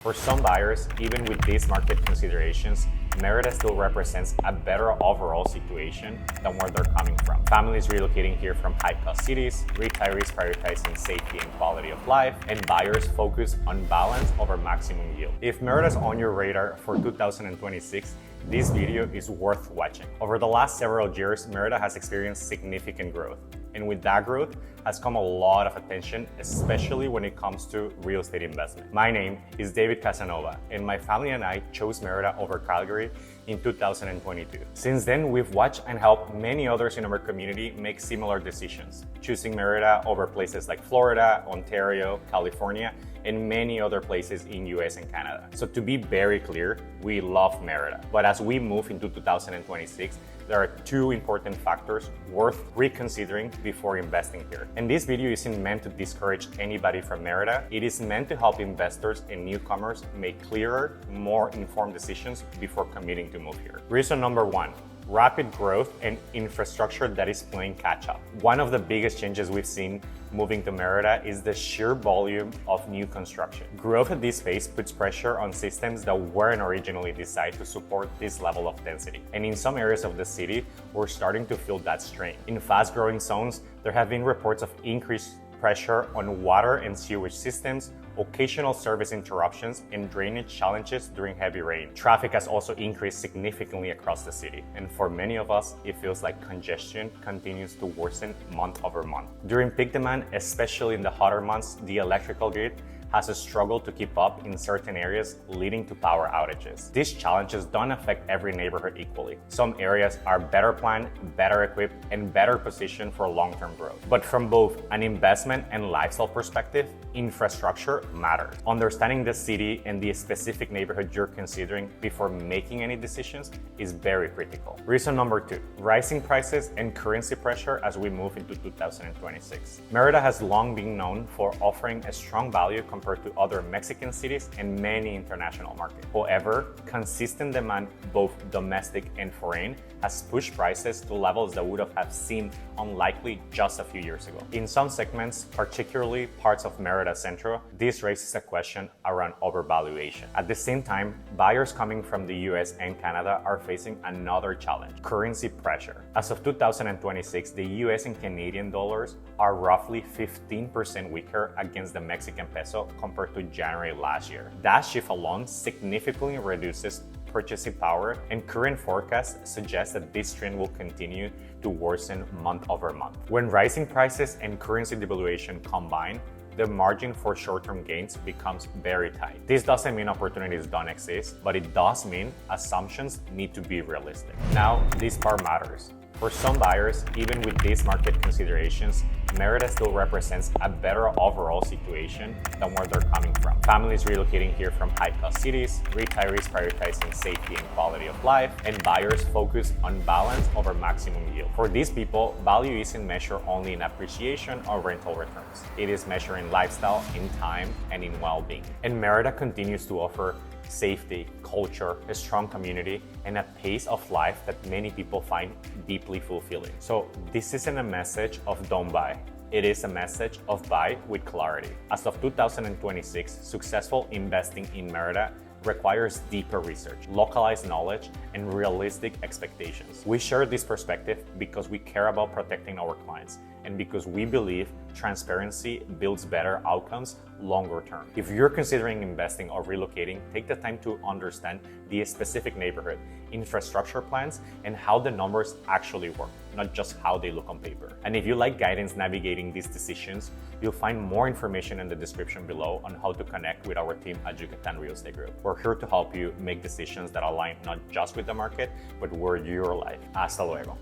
For some buyers, even with these market considerations, Merida still represents a better overall situation than where they're coming from. Families relocating here from high-cost cities, retirees prioritizing safety and quality of life, and buyers focus on balance over maximum yield. If Merida's on your radar for 2026, this video is worth watching. Over the last several years, Merida has experienced significant growth. And with that growth has come a lot of attention, especially when it comes to real estate investment. My name is David Casanova, and my family and I chose Merida over Calgary in 2022. Since then, we've watched and helped many others in our community make similar decisions, choosing Merida over places like Florida, Ontario, California, and many other places in US and Canada. So to be very clear, we love Merida. But as we move into 2026, there are two important factors worth reconsidering before investing here. And this video isn't meant to discourage anybody from Merida. It is meant to help investors and newcomers make clearer, more informed decisions before committing to move here. Reason number one, rapid growth and infrastructure that is playing catch up. One of the biggest changes we've seen moving to Merida is the sheer volume of new construction. Growth at this pace puts pressure on systems that weren't originally designed to support this level of density. And in some areas of the city, we're starting to feel that strain. In fast-growing zones, there have been reports of increased pressure on water and sewage systems, occasional service interruptions, and drainage challenges during heavy rain. Traffic has also increased significantly across the city, and for many of us, it feels like congestion continues to worsen month over month. During peak demand, especially in the hotter months, the electrical grid has a struggle to keep up in certain areas, leading to power outages. These challenges don't affect every neighborhood equally. Some areas are better planned, better equipped, and better positioned for long-term growth. But from both an investment and lifestyle perspective, infrastructure matters. Understanding the city and the specific neighborhood you're considering before making any decisions is very critical. Reason number two, rising prices and currency pressure as we move into 2026. Merida has long been known for offering a strong value compared to other Mexican cities and many international markets. However, consistent demand, both domestic and foreign, has pushed prices to levels that would have seemed unlikely just a few years ago. In some segments, particularly parts of Merida Centro, this raises a question around overvaluation. At the same time, buyers coming from the US and Canada are facing another challenge, currency pressure. As of 2026, the US and Canadian dollars are roughly 15% weaker against the Mexican peso compared to January last year. That shift alone significantly reduces purchasing power, and current forecasts suggest that this trend will continue to worsen month over month. When rising prices and currency devaluation combine, the margin for short-term gains becomes very tight. This doesn't mean opportunities don't exist, but it does mean assumptions need to be realistic. Now, this part matters. For some buyers, even with these market considerations, Merida still represents a better overall situation than where they're coming from. Families relocating here from high-cost cities, retirees prioritizing safety and quality of life, and buyers focus on balance over maximum yield. For these people, value isn't measured only in appreciation or rental returns. It is measured in lifestyle, in time, and in well-being. And Merida continues to offer safety, culture, a strong community, and a pace of life that many people find deeply fulfilling. So this isn't a message of don't buy. It is a message of buy with clarity. As of 2026, successful investing in Merida requires deeper research, localized knowledge, and realistic expectations. We share this perspective because we care about protecting our clients and because we believe transparency builds better outcomes longer term. If you're considering investing or relocating, take the time to understand the specific neighborhood, infrastructure plans, and how the numbers actually work, not just how they look on paper. And if you like guidance navigating these decisions, you'll find more information in the description below on how to connect with our team at Yucatán Real Estate Group. We're here to help you make decisions that align not just with the market, but with your life. Hasta luego.